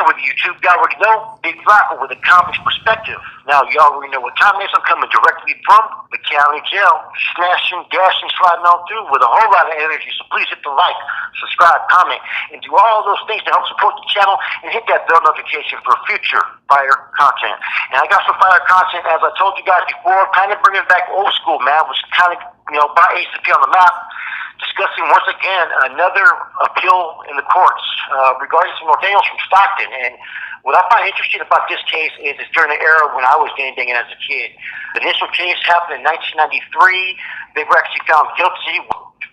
Connected with YouTube, you already know Big Flacco with a comics perspective. Now, you already know what time it is. I'm coming directly from the county jail, smashing, dashing, sliding on through with a whole lot of energy. So please hit the like, subscribe, comment, and do all those things to help support the channel and hit that bell notification for future fire content. And I got some fire content, as I told you guys before, kind of bringing back old school, man, which kind of, brought ACP on the map, discussing once again another appeal in the courts regarding some Norteños from Stockton. And what I find interesting about this case is it's during the era when I was gang-banging as a kid. The initial case happened in 1993. They were actually found guilty.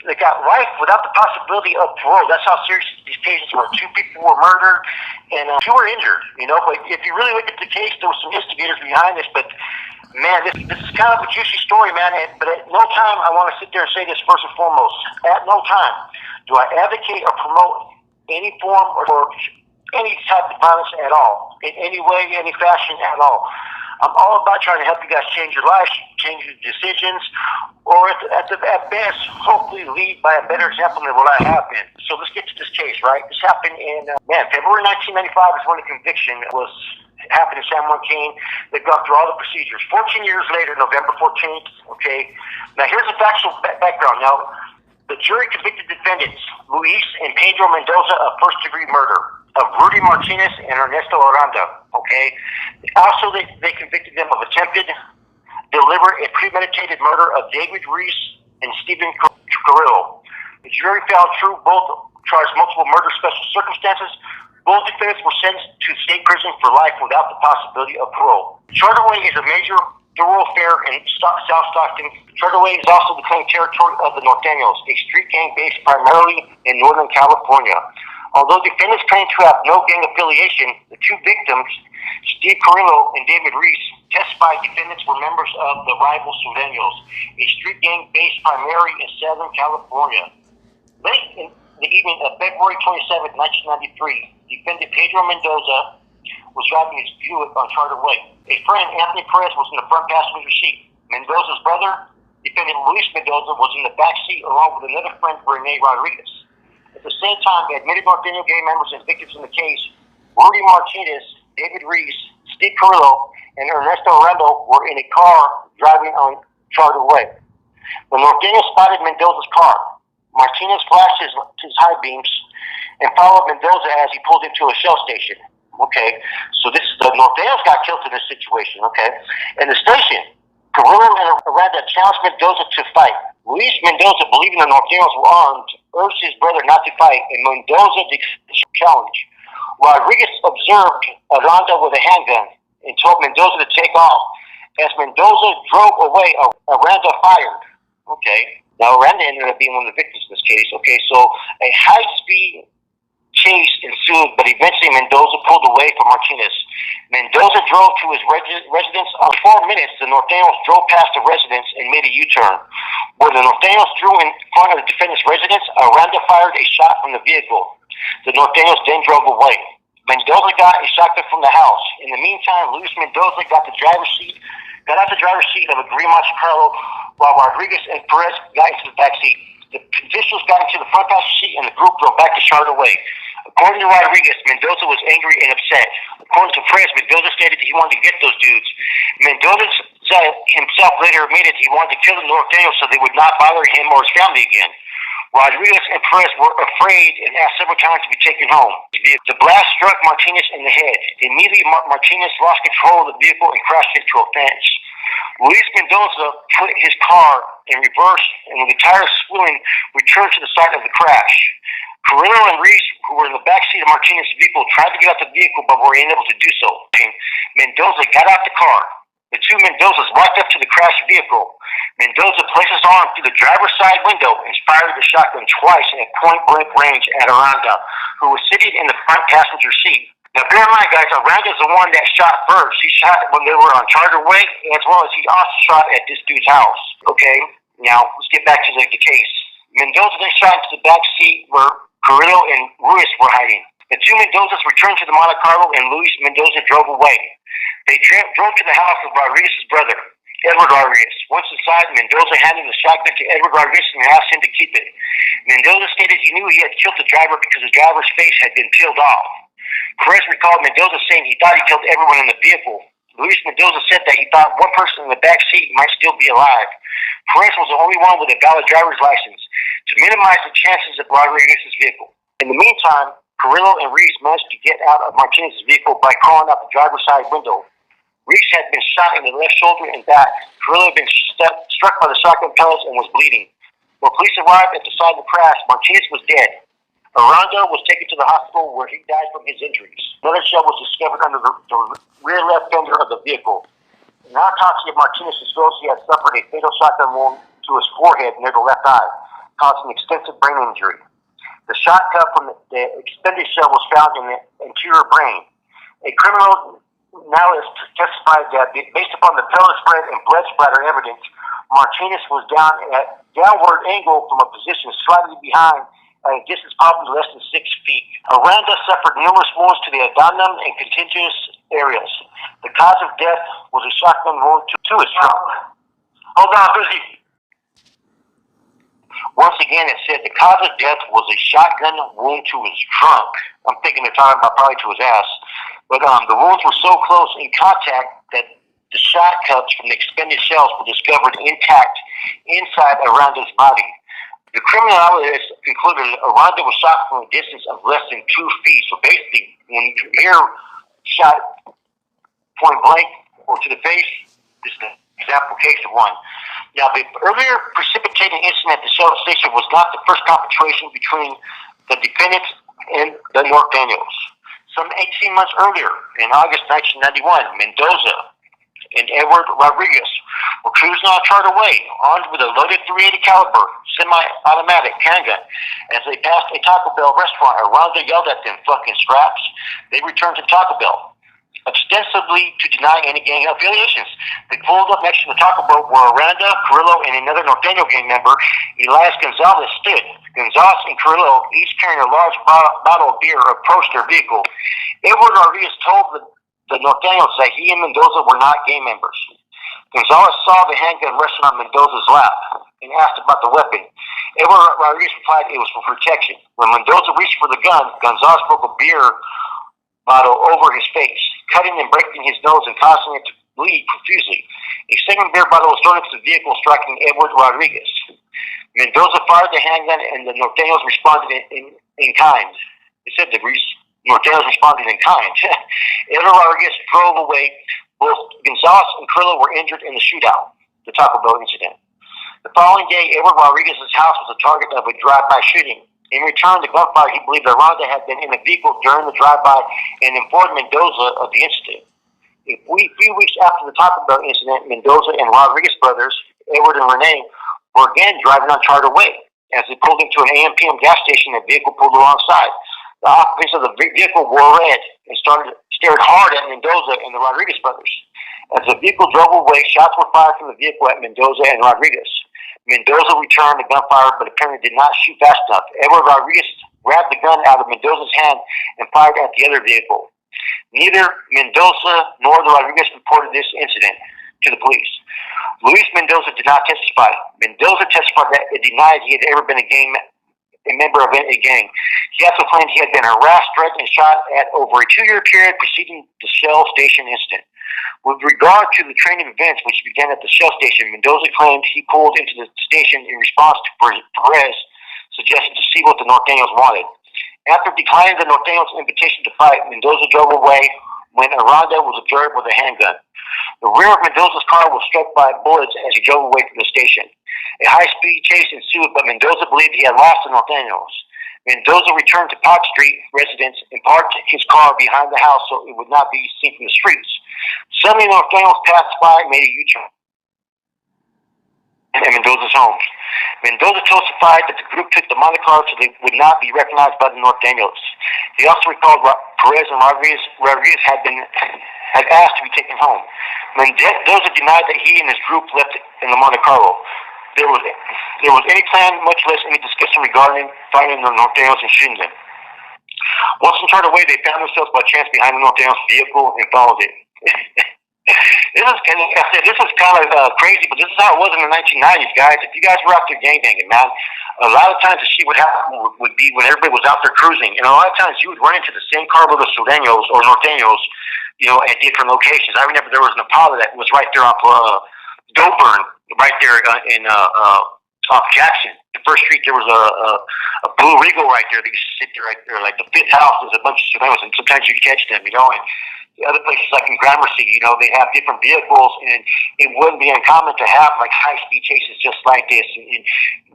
They got life without the possibility of parole. That's how serious these cases were. 2 people were murdered and 2 were injured. But if you really look at the case, there were some instigators behind this. But man, this is kind of a juicy story, man. But at no time I want to sit there and say this first and foremost. At no time do I advocate or promote any form or any type of violence at all, in any way, any fashion at all. I'm all about trying to help you guys change your lives, change your decisions, or at best, hopefully lead by a better example than what I have been. So let's get to this case, right? This happened in, February 1995 is when the conviction happened in San Joaquin. They've gone through all the procedures. 14 years later, November 14th, okay? Now, here's the factual background. Now, the jury convicted defendants, Luis and Pedro Mendoza, of first-degree murder of Rudy Martinez and Ernesto Aranda, okay? Also, they convicted them of attempted, deliberate, and premeditated murder of David Reese and Stephen Carrillo. The jury found true. Both charged multiple murder special circumstances. Both defendants were sentenced to state prison for life without the possibility of parole. Charterway is a major thoroughfare in South Stockton. Charterway is also the claimed territory of the Norteños, a street gang based primarily in Northern California. Although defendants claim to have no gang affiliation, the 2 victims, Steve Carrillo and David Reese, testified defendants were members of the rival Norteños, a street gang based primarily in Southern California. Late in the evening of February 27, 1993, defendant Pedro Mendoza was driving his Buick on Charterway. A friend, Anthony Perez, was in the front passenger seat. Mendoza's brother, defendant Luis Mendoza, was in the back seat along with another friend, Rene Rodriguez. At the same time, admitted Norteño gang members and victims in the case, Rudy Martinez, David Reese, Steve Carrillo, and Ernesto Aranda were in a car driving on Charterway. The Norteños spotted Mendoza's car. Martinez flashed his high beams and followed Mendoza as he pulled into a Shell station. Okay, so this is the Norteños got killed in this situation. Okay, in the station, Carrillo and Aranda challenged Mendoza to fight. Luis Mendoza, believing the Norteños were armed, urged his brother not to fight, and Mendoza declined the challenge. Rodriguez observed Aranda with a handgun and told Mendoza to take off. As Mendoza drove away, Aranda fired. Okay, now Aranda ended up being one of the victims in this case. Okay, so a high-speed chase ensued, but eventually Mendoza pulled away from Martinez. Mendoza drove to his residence. In 4 minutes, the Norteños drove past the residence and made a U-turn. When the Norteños drew in front of the defendant's residence, Aranda fired a shot from the vehicle. The Norteños then drove away. Mendoza got a shotgun from the house. In the meantime, Luis Mendoza got out the driver's seat of a green Monte Carlo, while Rodriguez and Perez got into the back seat. The officials got into the front passenger seat and the group drove back to Charterway. According to Rodriguez, Mendoza was angry and upset. According to Perez, Mendoza stated that he wanted to get those dudes. Mendoza himself later admitted he wanted to kill the Norteños so they would not bother him or his family again. Rodriguez and Perez were afraid and asked several times to be taken home. The blast struck Martinez in the head. Immediately, Martinez lost control of the vehicle and crashed into a fence. Luis Mendoza put his car in reverse, and with the tires spilling, returned to the site of the crash. Carrillo and Reese, who were in the backseat of Martinez's vehicle, tried to get out the vehicle but were unable to do so. Mendoza got out the car. The 2 Mendozas walked up to the crashed vehicle. Mendoza placed his arm through the driver's side window and fired the shotgun twice at point-blank range at Aranda, who was sitting in the front passenger seat. Now, bear in mind, guys, Aranda's the one that shot first. He shot when they were on Charterway, as well as he also shot at this dude's house. Okay, now let's get back to the case. Mendoza then shot into the back seat where Carrillo and Ruiz were hiding. The 2 Mendozas returned to the Monte Carlo, and Luis Mendoza drove away. They drove to the house of Rodriguez's brother, Edward Rodriguez. Once inside, Mendoza handed the shotgun to Edward Rodriguez and asked him to keep it. Mendoza stated he knew he had killed the driver because the driver's face had been peeled off. Perez recalled Mendoza saying he thought he killed everyone in the vehicle. Luis Mendoza said that he thought one person in the back seat might still be alive. Perez was the only one with a valid driver's license to minimize the chances of Rodriguez's vehicle. In the meantime, Carrillo and Reese managed to get out of Martinez's vehicle by crawling out the driver's side window. Reese had been shot in the left shoulder and back. Carrillo had been struck by the shotgun pellets and was bleeding. When police arrived at the site of the crash, Martinez was dead. Aranda was taken to the hospital where he died from his injuries. Another shell was discovered under the rear left fender of the vehicle. An autopsy of Martinez disclosed he had suffered a fatal shotgun wound to his forehead near the left eye, causing extensive brain injury. The shot cut from the expended shell was found in the anterior brain. A criminal now has testified that based upon the pellet spread and blood splatter evidence, Martinez was down at downward angle from a position slightly behind at a distance probably less than 6 feet. Aranda suffered numerous wounds to the abdomen and contiguous areas. The cause of death was a shotgun wound to his trunk. Hold on, busy. Once again, it said the cause of death was a shotgun wound to his trunk. I'm thinking they're talking about probably to his ass. But the wounds were so close in contact that the shot cuts from the expended shells were discovered intact inside Aranda's body. The criminal analyst concluded that Aranda was shot from a distance of less than 2 feet. So basically, when you hear shot point blank or to the face, this is an example case of one. Now, the earlier precipitating incident at the Shell station was not the first confrontation between the defendants and the Norteños. Some 18 months earlier, in August 1991, Mendoza and Edward Rodriguez were cruising on a charter way, armed with a loaded .380 caliber semi-automatic handgun. As they passed a Taco Bell restaurant, Aranda yelled at them, "Fucking scraps." They returned to Taco Bell, ostensibly to deny any gang affiliations. They pulled up next to the Taco Bell where Aranda, Carrillo, and another Norteño gang member, Elias Gonzalez, stood. Gonzalez and Carrillo, each carrying a large bottle of beer, approached their vehicle. Edward Rodriguez told the Norteños that he and Mendoza were not gang members. Gonzalez saw the handgun resting on Mendoza's lap and asked about the weapon. Edward Rodriguez replied it was for protection. When Mendoza reached for the gun, Gonzalez broke a beer bottle over his face, cutting and breaking his nose and causing it to bleed profusely. A second beer bottle was thrown into the vehicle, striking Edward Rodriguez. Mendoza fired the handgun and the Norteños responded in kind. They said the Norteños responded in kind. Edward Rodriguez drove away. Both Gonzalez and Carrillo were injured in the shootout, the Taco Bell incident. The following day, Edward Rodriguez's house was the target of a drive-by shooting. In return to gunfire, he believed Aranda had been in the vehicle during the drive-by and informed Mendoza of the incident. A few weeks after the Taco Bell incident, Mendoza and Rodriguez brothers, Edward and Rene, were again driving on Charter Way. As they pulled into an AM/PM gas station, the vehicle pulled alongside. The occupants of the vehicle wore red and stared hard at Mendoza and the Rodriguez brothers. As the vehicle drove away, shots were fired from the vehicle at Mendoza and Rodriguez. Mendoza returned the gunfire, but apparently did not shoot fast enough. Edward Rodriguez grabbed the gun out of Mendoza's hand and fired at the other vehicle. Neither Mendoza nor the Rodriguez reported this incident to the police. Luis Mendoza did not testify. Mendoza testified that it denied he had ever been a member of a gang. He also claimed he had been harassed, threatened, and shot at over a 2-year period preceding the Shell station incident. With regard to the train of events which began at the Shell station, Mendoza claimed he pulled into the station in response to Perez suggestion to see what the Norteños wanted. After declining the Norteños' invitation to fight, Mendoza drove away when Aranda was observed with a handgun. The rear of Mendoza's car was struck by bullets as he drove away from the station. A high-speed chase ensued, but Mendoza believed he had lost the Norteños. Mendoza returned to Park Street residence and parked his car behind the house so it would not be seen from the streets. Suddenly, the Norteños passed by and made a U-turn at Mendoza's home. Mendoza testified that the group took the model car so they would not be recognized by the Norteños. He also recalled Perez and Rodriguez had asked to be taken home. Mendoza denied that he and his group left in the Monte Carlo. There was any plan, much less any discussion regarding finding the Norteños and shooting them. Once on Charter Way, they found themselves by chance behind the Norteños vehicle and followed it. This is, like I said, this is kind of crazy, but this is how it was in the 1990s, guys. If you guys were out there gangbanging, man, a lot of times the shit would happen would be when everybody was out there cruising, and a lot of times you would run into the same carload of Sureños or Norteños, at different locations. I remember there was an Impala that was right there off Doburn, right there off Jackson. The first street there was a Blue Regal right there. They used to sit there right there, like the fifth house. There's a bunch of Sureños, and sometimes you'd catch them, and the other places like in Gramercy, they have different vehicles, and it wouldn't be uncommon to have like high-speed chases just like this. And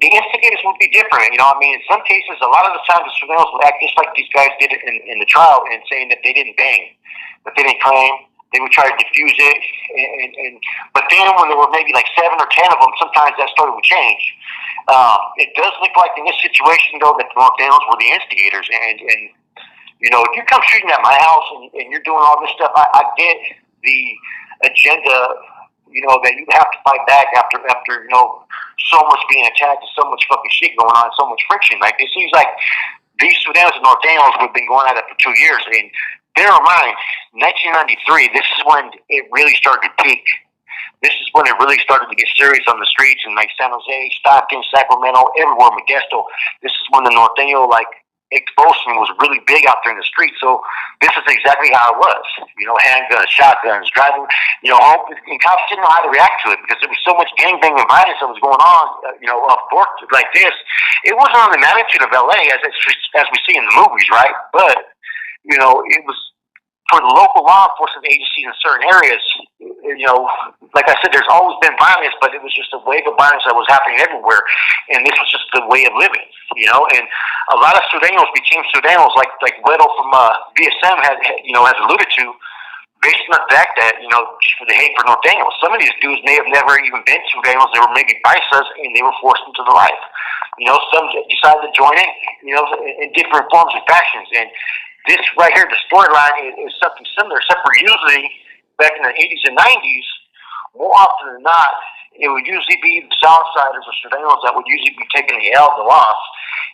the instigators would be different, I mean, in some cases, a lot of the times the surveillance would act just like these guys did in the trial and saying that they didn't bang, that they didn't claim. They would try to defuse it, but then when there were maybe like 7 or 10 of them, sometimes that story would change. It does look like in this situation, though, that the Norteños were the instigators, and if you come shooting at my house and you're doing all this stuff, I get the agenda, that you have to fight back after so much being attacked and so much fucking shit going on, so much friction. Like, it seems like these Sudanos and Norteños have been going at it for 2 years. And bear in mind, 1993, this is when it really started to peak. This is when it really started to get serious on the streets in like San Jose, Stockton, Sacramento, everywhere, Modesto. This is when the Norteño, expulsion was really big out there in the street. So this is exactly how it was. Handguns, shotguns, driving, home, and cops didn't know how to react to it because there was so much gangbang and violence that was going on, up north like this. It wasn't on the magnitude of LA as we see in the movies, right? But, it was for the local law enforcement agencies in certain areas, like I said, there's always been violence, but it was just a wave of violence that was happening everywhere. And this was just the way of living, and a lot of Sureños became Sureños, like Weddle from BSM has alluded to, based on the fact that, just for the hate for Norteños. Some of these dudes may have never even been Sureños. They were maybe paisas, and they were forced into the life. Some decided to join in different forms and fashions. And this right here, the storyline is something similar, except for usually back in the 80s and 90s, more often than not, it would usually be the Southsiders or Sureños that would usually be taking the L, the loss,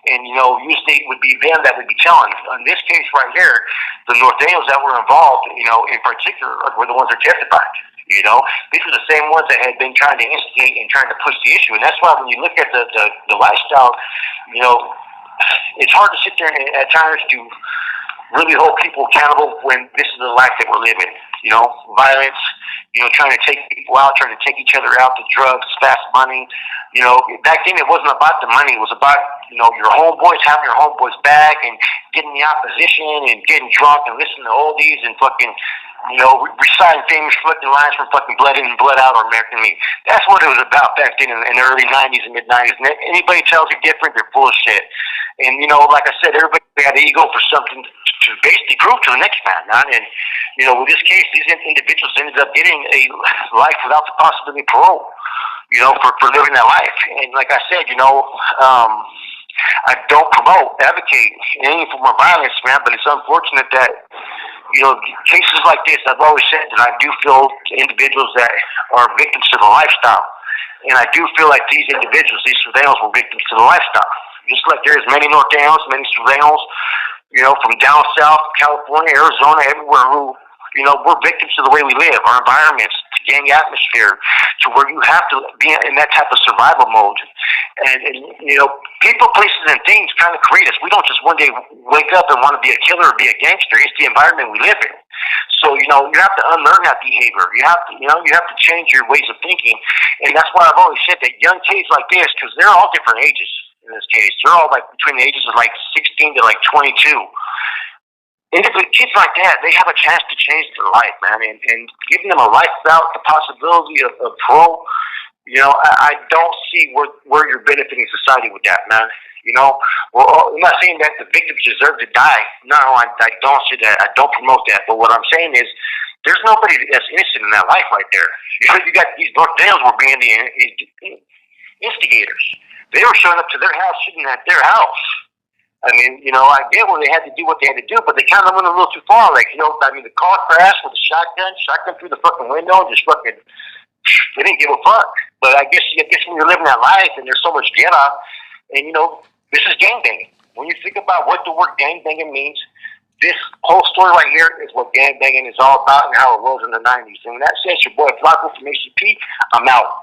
and usually it would be them that would be telling. In this case right here, the Norteños that were involved, in particular, were the ones that testified. These are the same ones that had been trying to instigate and trying to push the issue, and that's why when you look at the lifestyle, it's hard to sit there at times to really hold people accountable when this is the life that we're living. Violence, trying to take people out, trying to take each other out, the drugs, fast money. Back then it wasn't about the money. It was about, your homeboys having your homeboys back and getting the opposition and getting drunk and listening to oldies and fucking, reciting famous fucking lines from fucking Blood In and Blood Out or American Me. That's what it was about back then in the early 90s and mid-90s. And anybody tells you different, they're full of shit. And, like I said, everybody had an ego for something to basically prove to the next man. And, with this case, these individuals ended up getting a life without the possibility of parole, for living that life. And like I said, I don't promote, advocate any form of violence, man, but it's unfortunate that, cases like this, I've always said that I do feel individuals that are victims to the lifestyle. And I do feel like these individuals, these Sureños, were victims to the lifestyle. Just like there's many Norteños, many Sureños, from down south, California, Arizona, everywhere who, we're victims to the way we live, our environments, to gang atmosphere, to where you have to be in that type of survival mode. And people, places, and things kind of create us. We don't just one day wake up and want to be a killer or be a gangster. It's the environment we live in. So, you have to unlearn that behavior. You have to change your ways of thinking. And that's why I've always said that young kids like this, because they're all different ages in this case. They're all between the ages of 16 to 22. Kids like that, they have a chance to change their life, man, and giving them a life without the possibility of parole. I don't see where you're benefiting society with that, man. I'm not saying that the victims deserve to die. No, I don't say that. I don't promote that. But what I'm saying is, there's nobody that's innocent in that life right there. You got these Norteños were being the instigators. They were showing up to their house, shooting at their house. I mean, I get where they had to do what they had to do, but they kind of went a little too far. The car crashed with a shotgun through the fucking window, and just fucking, they didn't give a fuck. But I guess when you're living that life and there's so much ghetto, and this is gangbanging. When you think about what the word gangbanging means, This whole story right here is what gangbanging is all about and how it was in the 90s. And that's it. Your boy Flacco from ACP. I'm out.